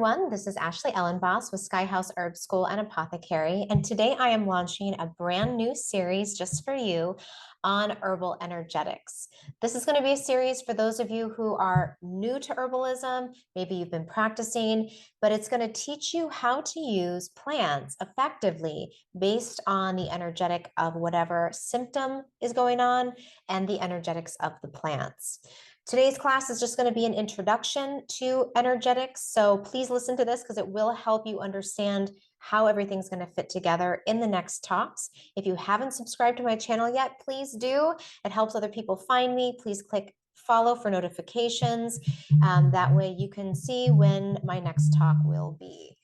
everyone. This is Ashley Ellenboss with Skyhouse Herb School and Apothecary. And today I am launching a brand new series just for you on herbal energetics. This is going to be a series for those of you who are new to herbalism. Maybe you've been practicing, but it's going to teach you how to use plants effectively based on the energetic of whatever symptom is going on and the energetics of the plants. Today's class is just going to be an introduction to energetics. So please listen to this because it will help you understand how everything's going to fit together in the next talks. If you haven't subscribed to my channel yet, please do. It helps other people find me. Please click follow for notifications. That way you can see when my next talk will be.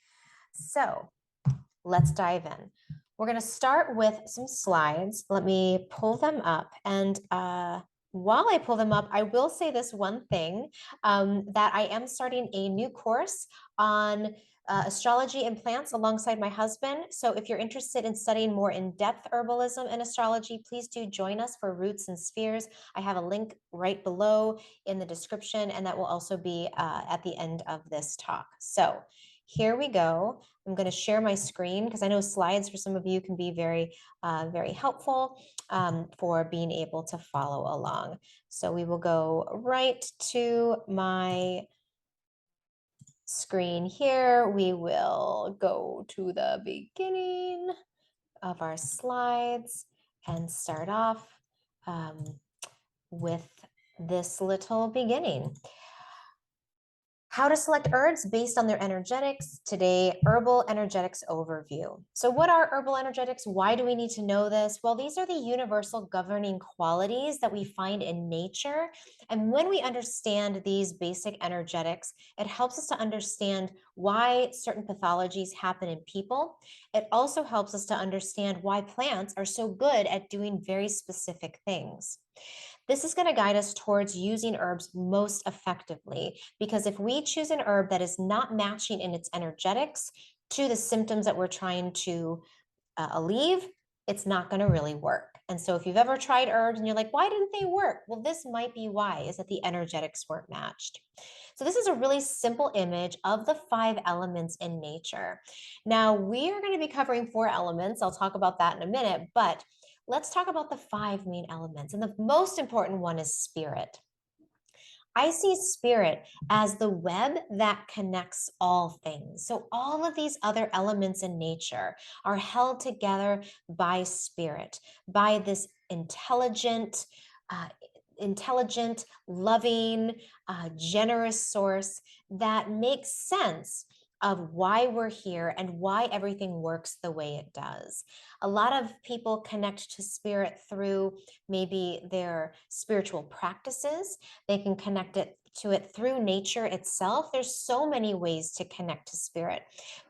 So let's dive in. We're going to start with some slides. Let me pull them up. And while I pull them up, I will say this one thing, that I am starting a new course on astrology and plants alongside my husband. So if you're interested in studying more in-depth herbalism and astrology, please do join us for Roots and Spheres. I have a link right below in the description, and that will also be at the end of this talk. So here we go. I'm going to share my screen because I know slides for some of you can be very, very helpful for being able to follow along. So we will go right to my screen here. We will go to the beginning of our slides and start off with this little beginning. How to select herbs based on their energetics. Today, herbal energetics overview. So what are herbal energetics? Why do we need to know this? Well, these are the universal governing qualities that we find in nature. And when we understand these basic energetics, it helps us to understand why certain pathologies happen in people. It also helps us to understand why plants are so good at doing very specific things. This is going to guide us towards using herbs most effectively, because if we choose an herb that is not matching in its energetics to the symptoms that we're trying to alleviate, it's not going to really work. And so if you've ever tried herbs and you're like, why didn't they work? Well, this might be why, is that the energetics weren't matched. So this is a really simple image of the 5 elements in nature. Now, we are going to be covering 4 elements. I'll talk about that in a minute, but let's talk about the 5 main elements. And the most important one is spirit. I see spirit as the web that connects all things. So all of these other elements in nature are held together by spirit, by this intelligent, loving, generous source that makes sense of why we're here and why everything works the way it does. A lot of people connect to spirit through maybe their spiritual practices. They can connect to it through nature itself. There's so many ways to connect to spirit.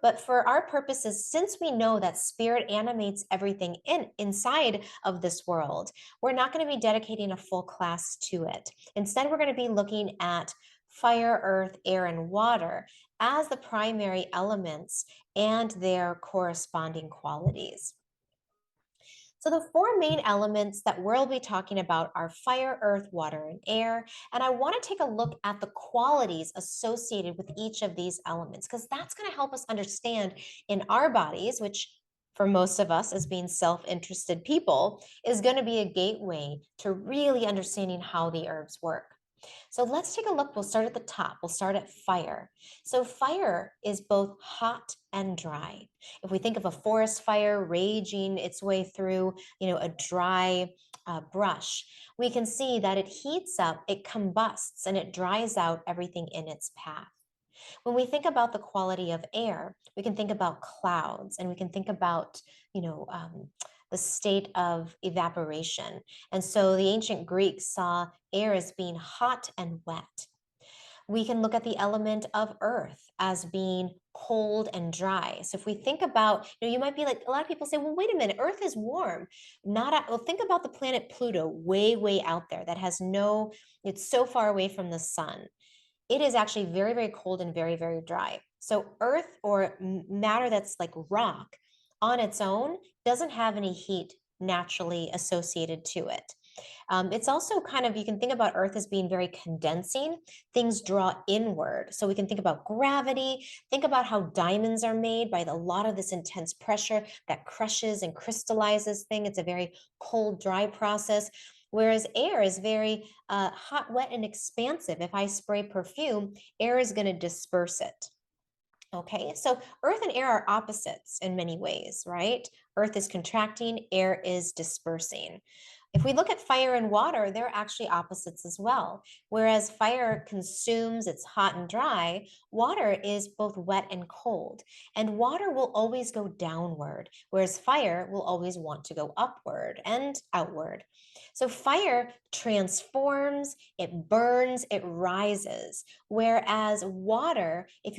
But for our purposes, since we know that spirit animates everything inside of this world, we're not going to be dedicating a full class to it. Instead, we're going to be looking at fire, earth, air, and water as the primary elements and their corresponding qualities. So the 4 main elements that we'll be talking about are fire, earth, water, and air. And I want to take a look at the qualities associated with each of these elements, because that's going to help us understand in our bodies, which for most of us as being self-interested people, is going to be a gateway to really understanding how the herbs work. So let's take a look. We'll start at the top. We'll start at fire. So fire is both hot and dry. If we think of a forest fire raging its way through, a dry brush, we can see that it heats up, it combusts, and it dries out everything in its path. When we think about the quality of air, we can think about clouds, and we can think about, the state of evaporation. And so the ancient Greeks saw air as being hot and wet. We can look at the element of earth as being cold and dry. So if we think about, you might be like, a lot of people say, well, wait a minute, earth is warm. Well, think about the planet Pluto way, way out there that has it's so far away from the sun. It is actually very, very cold and very, very dry. So earth, or matter that's like rock, on its own doesn't have any heat naturally associated to it. It's also kind of, you can think about earth as being very condensing. Things draw inward. So we can think about gravity, think about how diamonds are made by a lot of this intense pressure that crushes and crystallizes things. It's a very cold, dry process. Whereas air is very hot, wet, and expansive. If I spray perfume, air is going to disperse it. Okay, so earth and air are opposites in many ways, right? Earth is contracting, air is dispersing. If we look at fire and water, they're actually opposites as well. Whereas fire consumes, it's hot and dry, water is both wet and cold. And water will always go downward, whereas fire will always want to go upward and outward. So fire transforms, it burns, it rises. Whereas water, if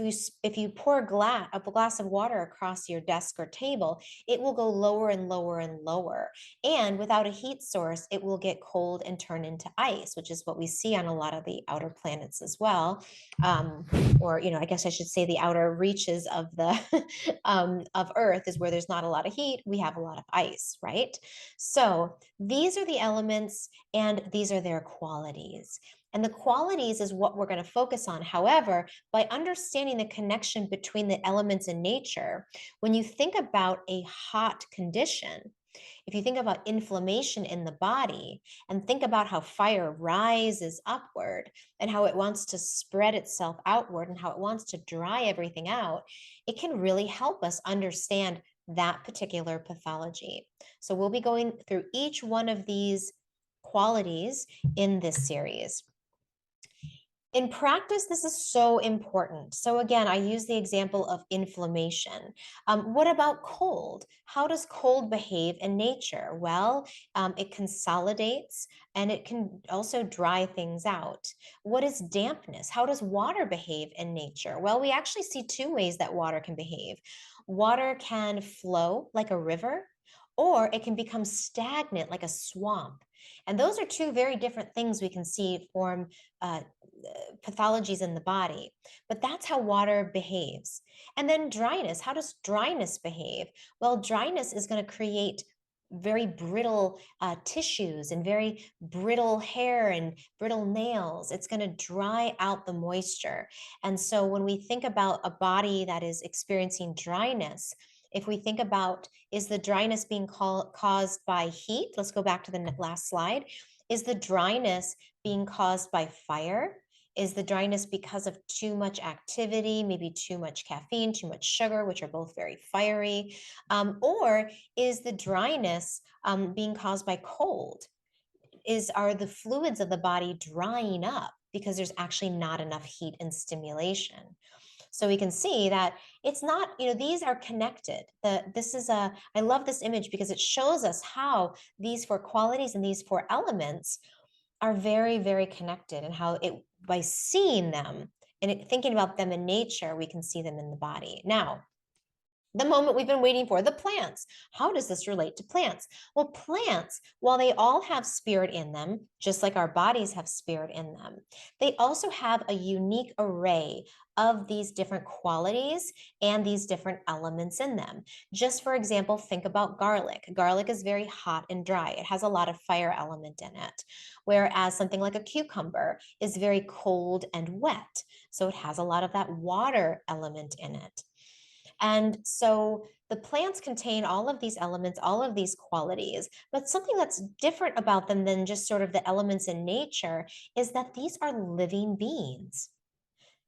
you pour a glass of water across your desk or table, it will go lower and lower and lower. And without a heat source, it will get cold and turn into ice, which is what we see on a lot of the outer planets as well. Um, or, I guess I should say the outer reaches of the of Earth is where there's not a lot of heat. We have a lot of ice, right? So these are the elements, and these are their qualities. And the qualities is what we're going to focus on. However, by understanding the connection between the elements in nature, when you think about a hot condition, if you think about inflammation in the body and think about how fire rises upward and how it wants to spread itself outward and how it wants to dry everything out, it can really help us understand that particular pathology. So we'll be going through each one of these qualities in this series. In practice, this is so important. So again, I use the example of inflammation. What about cold? How does cold behave in nature? Well, it consolidates and it can also dry things out. What is dampness? How does water behave in nature? Well, we actually see two ways that water can behave. Water can flow like a river, or it can become stagnant like a swamp. And those are two very different things we can see form uh, pathologies in the body. But that's how water behaves. And then dryness. How does dryness behave? Well, dryness is going to create very brittle tissues and very brittle hair and brittle nails. It's going to dry out the moisture. And so when we think about a body that is experiencing dryness, if we think about, is the dryness being caused by heat? Let's go back to the last slide. Is the dryness being caused by fire? Is the dryness because of too much activity, maybe too much caffeine, too much sugar, which are both very fiery? Or is the dryness being caused by cold? Are the fluids of the body drying up because there's actually not enough heat and stimulation? So we can see that it's not, these are connected. I love this image because it shows us how these four qualities and these four elements are very, very connected, and how by seeing them and thinking about them in nature, we can see them in the body. Now, the moment we've been waiting for, the plants. How does this relate to plants? Well, plants, while they all have spirit in them, just like our bodies have spirit in them, they also have a unique array of these different qualities and these different elements in them. Just for example, think about garlic. Garlic is very hot and dry. It has a lot of fire element in it, whereas something like a cucumber is very cold and wet. So it has a lot of that water element in it. And so the plants contain all of these elements, all of these qualities, but something that's different about them than just sort of the elements in nature is that these are living beings.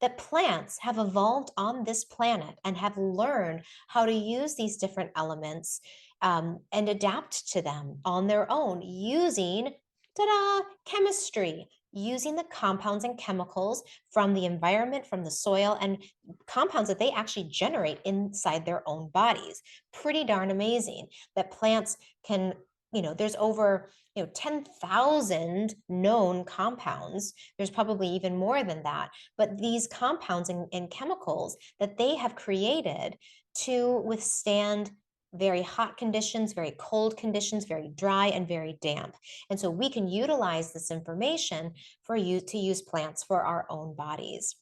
That plants have evolved on this planet and have learned how to use these different elements and adapt to them on their own using, ta-da, chemistry, using the compounds and chemicals from the environment, from the soil, and compounds that they actually generate inside their own bodies. Pretty darn amazing that plants can, there's over 10,000 known compounds. There's probably even more than that. But these compounds and chemicals that they have created to withstand very hot conditions, very cold conditions, very dry and very damp. And so we can utilize this information for you to use plants for our own bodies.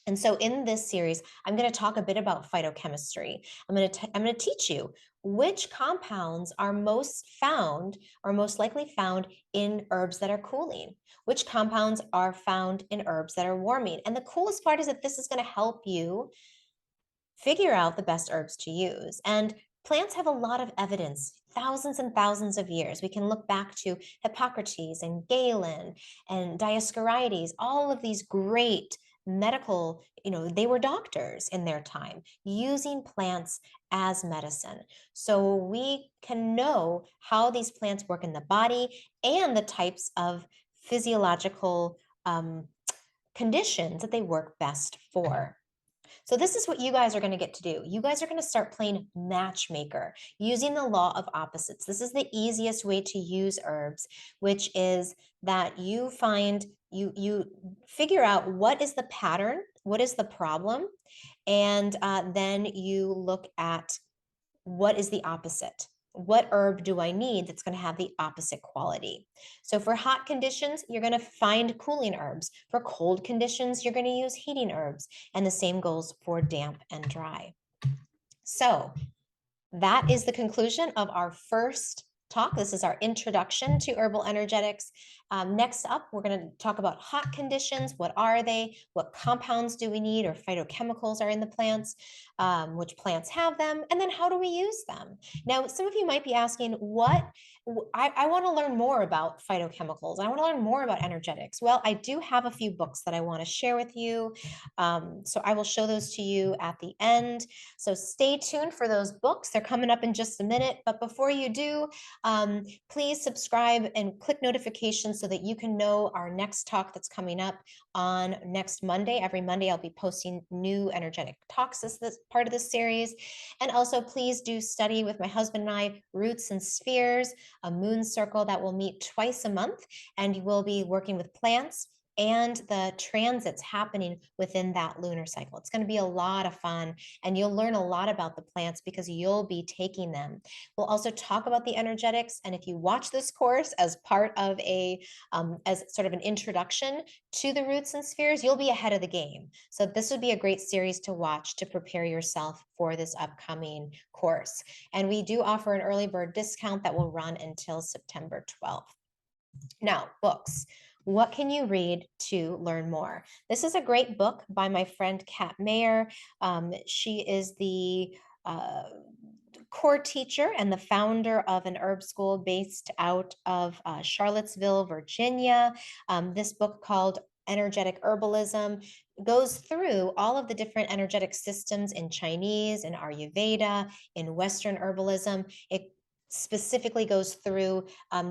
And so in this series, I'm going to talk a bit about phytochemistry. I'm going to teach you which compounds are most found or most likely found in herbs that are cooling, which compounds are found in herbs that are warming. And the coolest part is that this is going to help you figure out the best herbs to use. And plants have a lot of evidence, thousands and thousands of years. We can look back to Hippocrates and Galen and Dioscorides, all of these great medical, they were doctors in their time using plants as medicine. So we can know how these plants work in the body and the types of physiological conditions that they work best for. So this is what you guys are going to get to do. You guys are going to start playing matchmaker using the law of opposites. This is the easiest way to use herbs, which is that you find you figure out what is the pattern, what is the problem, and then you look at what is the opposite. What herb do I need that's going to have the opposite quality? So for hot conditions, you're going to find cooling herbs. For cold conditions, you're going to use heating herbs. And the same goes for damp and dry. So that is the conclusion of our first talk. This is our introduction to herbal energetics. Next up, we're going to talk about hot conditions. What are they? What compounds do we need or phytochemicals are in the plants? Which plants have them? And then how do we use them? Now, some of you might be asking, I want to learn more about phytochemicals. I want to learn more about energetics. Well, I do have a few books that I want to share with you. So I will show those to you at the end. So stay tuned for those books. They're coming up in just a minute. But before you do, please subscribe and click notifications so that you can know our next talk that's coming up on next Monday. Every Monday, I'll be posting new energetic talks as this part of this series. And also, please do study with my husband and I, Roots and Spheres, a moon circle that will meet twice a month. And you will be working with plants and the transits happening within that lunar cycle. It's going to be a lot of fun, and you'll learn a lot about the plants because you'll be taking them. We'll also talk about the energetics, and if you watch this course as part of as sort of an introduction to the Roots and Spheres, you'll be ahead of the game. So this would be a great series to watch to prepare yourself for this upcoming course. And we do offer an early bird discount that will run until September 12th. Now, books. What can you read to learn more? This is a great book by my friend Kat Mayer. She is the core teacher and the founder of an herb school based out of Charlottesville, Virginia. This book called Energetic Herbalism goes through all of the different energetic systems in Chinese, in Ayurveda, in Western herbalism. It specifically goes through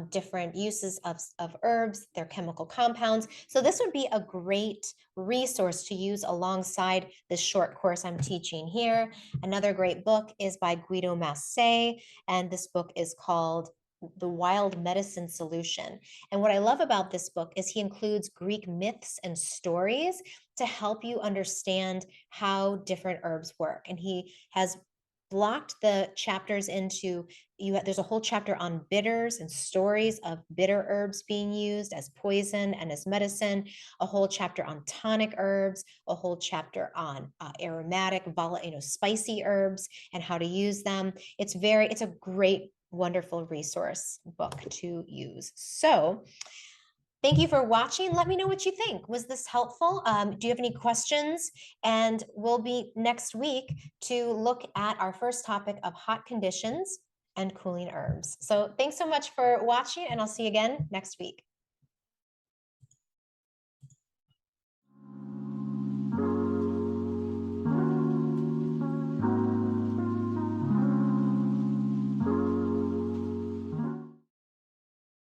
different uses of herbs, their chemical compounds. So this would be a great resource to use alongside this short course I'm teaching here. Another great book is by Guido Massé, and this book is called The Wild Medicine Solution. And what I love about this book is he includes Greek myths and stories to help you understand how different herbs work. And he has blocked the chapters into there's a whole chapter on bitters and stories of bitter herbs being used as poison and as medicine, a whole chapter on tonic herbs, a whole chapter on aromatic, spicy herbs and how to use them. It's a great, wonderful resource book to use. So thank you for watching. Let me know what you think. Was this helpful? Do you have any questions? And we'll be next week to look at our first topic of hot conditions and cooling herbs. So thanks so much for watching, and I'll see you again next week.